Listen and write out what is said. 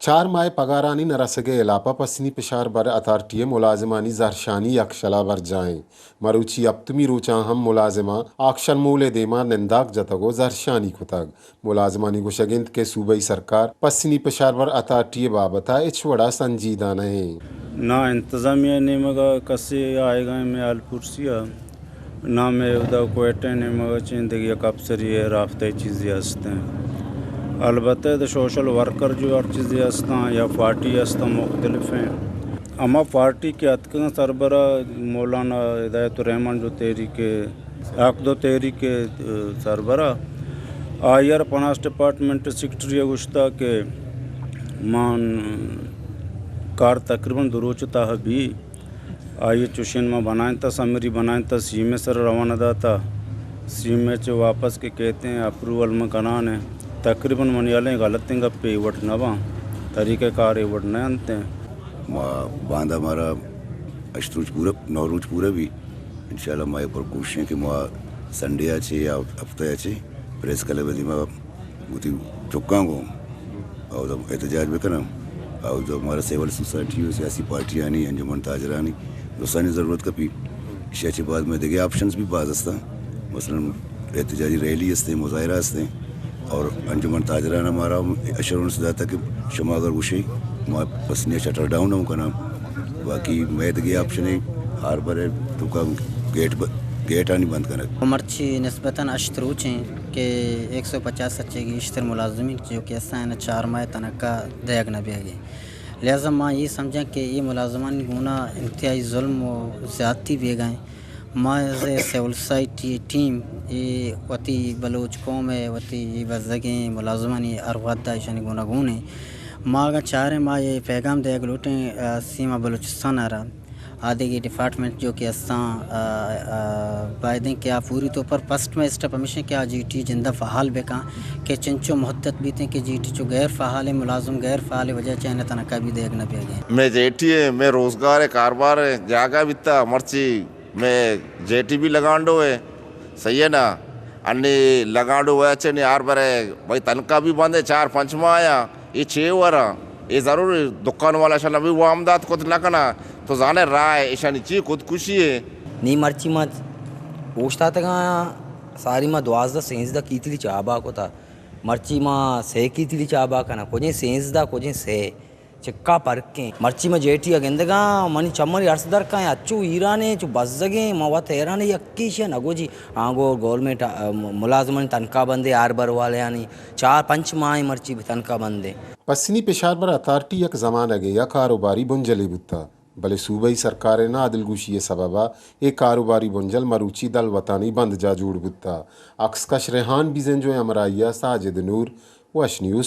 चार माह पगारानी नरसगे इलापा पसनी पिशार बर अथार्टी मुलाजिमानी जरशानी यक्षला बर जाएं मरुची अप्तमी रोचा हम मुलाजिमा आक्षल मूले देमा निंदाक जतगो जरशानी कुतग मुलाजिमानी गुशगिंत के सूबाई सरकार पसनी पिशार बर अथार्टी बाबता इचवड़ा संजीदा नहीं ना इंतज़ामिया ने मगा कसे आएगा में अलपुरसिया ना में उदा कोयटे ने मगा जिंदगी का अफसरी है राफ्ते चीज़ें हंसते हैं अलबत्ते तो सोशल वर्कर जो हर चीज़ें हंसता या पार्टी हंसता मुख्तलिफ हैं अमा पार्टी के अतकन सरबरा मौलाना हिदायतुर्रहमान जो तहरीके आकदो तहरीके सरबरा आयर पनास डिपार्टमेंट सेक्रेटरी गुश्ता के मान कार तकरीबन दुरुचता भी आइए चुशिन में बनाए था समरी बनाए था सीमे सर रवाना था सीमे च वापस के कहते हैं अप्रूवल में कनान है तकरीबन मनियालें गलत हैं पे वट नवा तरीक़े कार वट न अंत हैं बांध हमारा अशरूज पूरा नौरूज पूरा भी इंशाल्लाह माए पर कोशिशें कि माँ संडे अच्छे या हफ्ते अच्छे प्रेस कले बदी माँ बुती चुका को और जब एहतजाज भी करना और जो हमारा सिविल सोसाइटी हो सियासी पार्टियाँ नहीं अंजुमन ताजरानी दोस्तानी ज़रूरत का भी शे बाद में देखिए ऑप्शंस भी बाज़ हस्ता मसलन एहतजाजी रैली हस्ते मुजाहरा हस्ते और अंजुमन ताजराना हमारा अशरून से जाता कि शमा अगर गुशे माँ पसनिया शटर डाउन हो करना बाकी मैं देखिए ऑप्शन है हार पर है तो का गेट आनी बंद करना मर्ची नस्बतन अशतरूच हैं कि 150 अच्छे की इश्तर मुलाजमीन जो कि ऐसा है 4 माह तनख्वाह दयाग न भी आगे लिहाजा माँ ये समझें कि ये मुलाजमान गुना इंतहाई जुल्म और ज़्यादती भी गए माँ सिविल सोसाइटी टीम ये वती बलोच कौम है वती वज़गें मुलाजमानी अरवादा ईशानी गुना गुन है माँ अगर चाह रहे माँ ये पैगाम दयाग लूटें सीमा बलूचिस्तान आ रहा आधे की डिपार्टमेंट जो कि असा बायदें क्या पूरी तौर पर फर्स्ट में स्टेप हमेशा क्या GT जिंदा फ़हाल बेका कि चिंचो मुद्दत बीते कि GT जो गैर फ़हाल है मुलाजम गैर फ़हाल वजह चाहे तनख्वाह भी देखना भी गए मैं जेटी है मैं रोज़गार है कारोबार है जागा बिता मर्ची मैं जेटी भी लगांडो है सही है ना अन्नी लगांडो हुआ अच्छे नहीं यार बरे भाई तनख्वाह भी बंद है 4-5 माह आया ये 6 वारा ये ज़रूर दुकान वाला शाला भी वो आमदाद खुद न करना तो जाने राय ईशानी ची खुदकुशी है नी मर्ची मत पूछता था सारी माँ 12-13 कीतली चाबा को था मर्ची माँ 6 कीतली चाबा का ना कुछ 13 कुछ 6 चिक्का पर के मर्ची में जेठी अगेंदगा मनी चम्मरी अर्सदर का अच्छू ईराने जो बस जगे मवत हैरान यक्कीश है नगो जी आगो गवर्नमेंट मुलाजमन तनख्वाह बंदे आर बर वाले यानी 4-5 माह मर्ची तनख्वाह बंदे पसनी पिशार बर अथार्टी यक जमान अगे या कारोबारी बुंजली बुत्ता भले सूबाई सरकार ना आदिलगुशी सबबा एक कारोबारी बुंजल मरूची दल वतानी बंद जा जूड़ बुत्ता अक्स कश रेहान बिजन जो अमराइया साजिद नूर वश न्यूज़